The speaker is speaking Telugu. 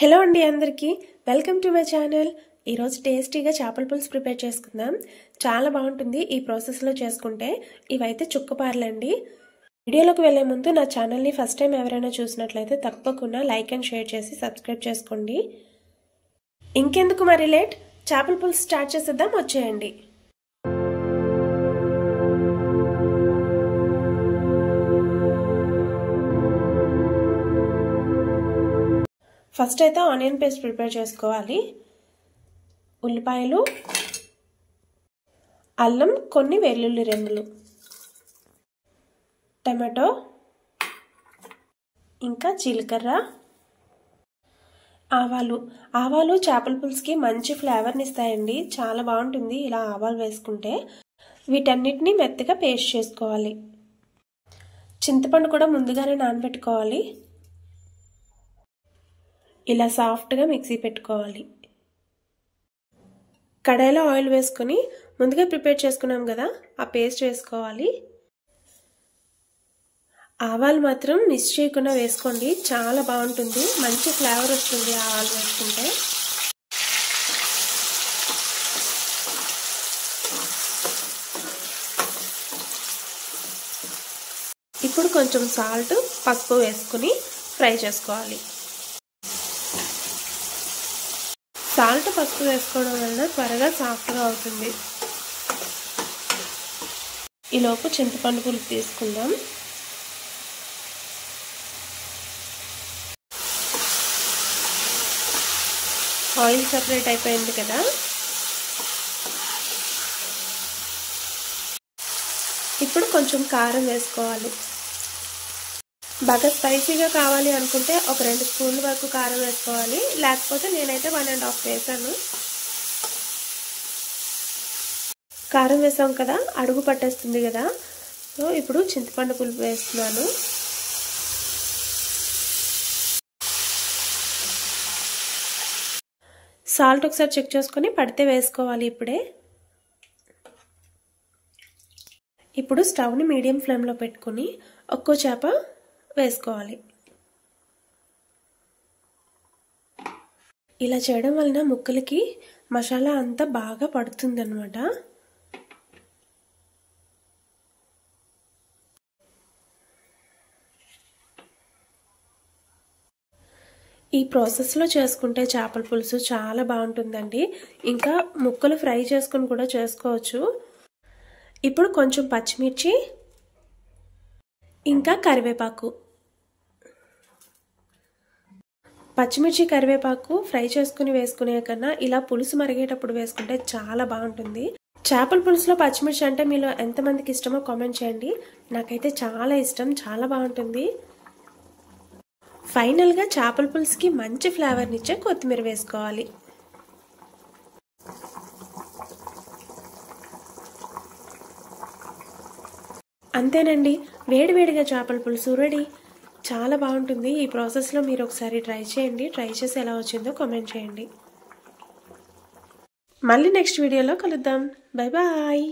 హలో అండి అందరికీ వెల్కమ్ టు మై ఛానల్. ఈరోజు టేస్టీగా చేపల పులుసు ప్రిపేర్ చేసుకుందాం. చాలా బాగుంటుంది ఈ ప్రాసెస్లో చేసుకుంటే. ఇవైతే చుక్కపారలండి. వీడియోలోకి వెళ్ళే ముందు నా ఛానల్ని ఫస్ట్ టైం ఎవరైనా చూసినట్లయితే తప్పకుండా లైక్ అండ్ షేర్ చేసి సబ్స్క్రైబ్ చేసుకోండి. ఇంకెందుకు మరి లేట్, చేపల పులుసు స్టార్ట్ చేసేద్దాం, వచ్చేయండి. ఫస్ట్ అయితే ఆనియన్ పేస్ట్ ప్రిపేర్ చేసుకోవాలి. ఉల్లిపాయలు, అల్లం, కొన్ని వెల్లుల్లి రెమ్మలు, టమాటో, ఇంకా జీలకర్ర, ఆవాలు చేపల పులుసుకి మంచి ఫ్లేవర్ని ఇస్తాయండి. చాలా బాగుంటుంది ఇలా ఆవాలు వేసుకుంటే. వీటన్నిటిని మెత్తగా పేస్ట్ చేసుకోవాలి. చింతపండు కూడా ముందుగానే నానబెట్టుకోవాలి. ఇలా సాఫ్ట్గా మిక్సీ పెట్టుకోవాలి. కడాయిలో ఆయిల్ వేసుకొని ముందుగా ప్రిపేర్ చేసుకున్నాం కదా, ఆ పేస్ట్ వేసుకోవాలి. ఆవాలు మాత్రం మిస్ చేయకుండా వేసుకోండి, చాలా బాగుంటుంది, మంచి ఫ్లేవర్ వస్తుంది ఆవాలు వేసుకుంటే. ఇప్పుడు కొంచెం సాల్ట్, పసుపు వేసుకుని ఫ్రై చేసుకోవాలి. సాల్ట్, పసుపు వేసుకోవడం వలన త్వరగా సాఫ్ట్గా అవుతుంది. ఈలోపు చింతపండు పులుసు తీసుకుందాం. ఆయిల్ సపరేట్ అయిపోయింది కదా, ఇప్పుడు కొంచెం కారం వేసుకోవాలి. బాగా స్పైసీగా కావాలి అనుకుంటే ఒక 2 స్పూన్ల వరకు కారం వేసుకోవాలి, లేకపోతే నేనైతే 1.5 వేసాను. కారం వేసాం కదా, అడుగు పట్టేస్తుంది కదా. సో ఇప్పుడు చింతపండు పులుసు వేస్తున్నాను. సాల్ట్ ఒకసారి చెక్ చేసుకొని పడితే వేసుకోవాలి ఇప్పుడే. ఇప్పుడు స్టవ్ని మీడియం ఫ్లేమ్లో పెట్టుకొని ఒక్కో చేప వేసుకోవాలి. ఇలా చేయడం వలన ముక్కలకి మసాలా అంతా బాగా పడుతుంది అన్నమాట. ఈ ప్రాసెస్లో చేసుకుంటే చేపల పులుసు చాలా బాగుంటుందండి. ఇంకా ముక్కలు ఫ్రై చేసుకుని కూడా చేసుకోవచ్చు. ఇప్పుడు కొంచెం పచ్చిమిర్చి, ఇంకా కరివేపాకు. పచ్చిమిర్చి, కరివేపాకు ఫ్రై చేసుకుని వేసుకునే కన్నా ఇలా పులుసు మరిగేటప్పుడు వేసుకుంటే చాలా బాగుంటుంది. చేపల పులుసులో పచ్చిమిర్చి అంటే మీలో ఎంతమందికి ఇష్టమో కామెంట్ చేయండి. నాకైతే చాలా ఇష్టం, చాలా బాగుంటుంది. ఫైనల్గా చేపల పులుసుకి మంచి ఫ్లేవర్ని ఇచ్చే కొత్తిమీర వేసుకోవాలి. అంతేనండి, వేడివేడిగా చేపల పులుసు రెడీ. చాలా బాగుంటుంది. ఈ ప్రాసెస్లో మీరు ఒకసారి ట్రై చేయండి. ట్రై చేసి ఎలా వచ్చిందో కామెంట్ చేయండి. మళ్ళీ నెక్స్ట్ వీడియోలో కలుద్దాం. Bye bye.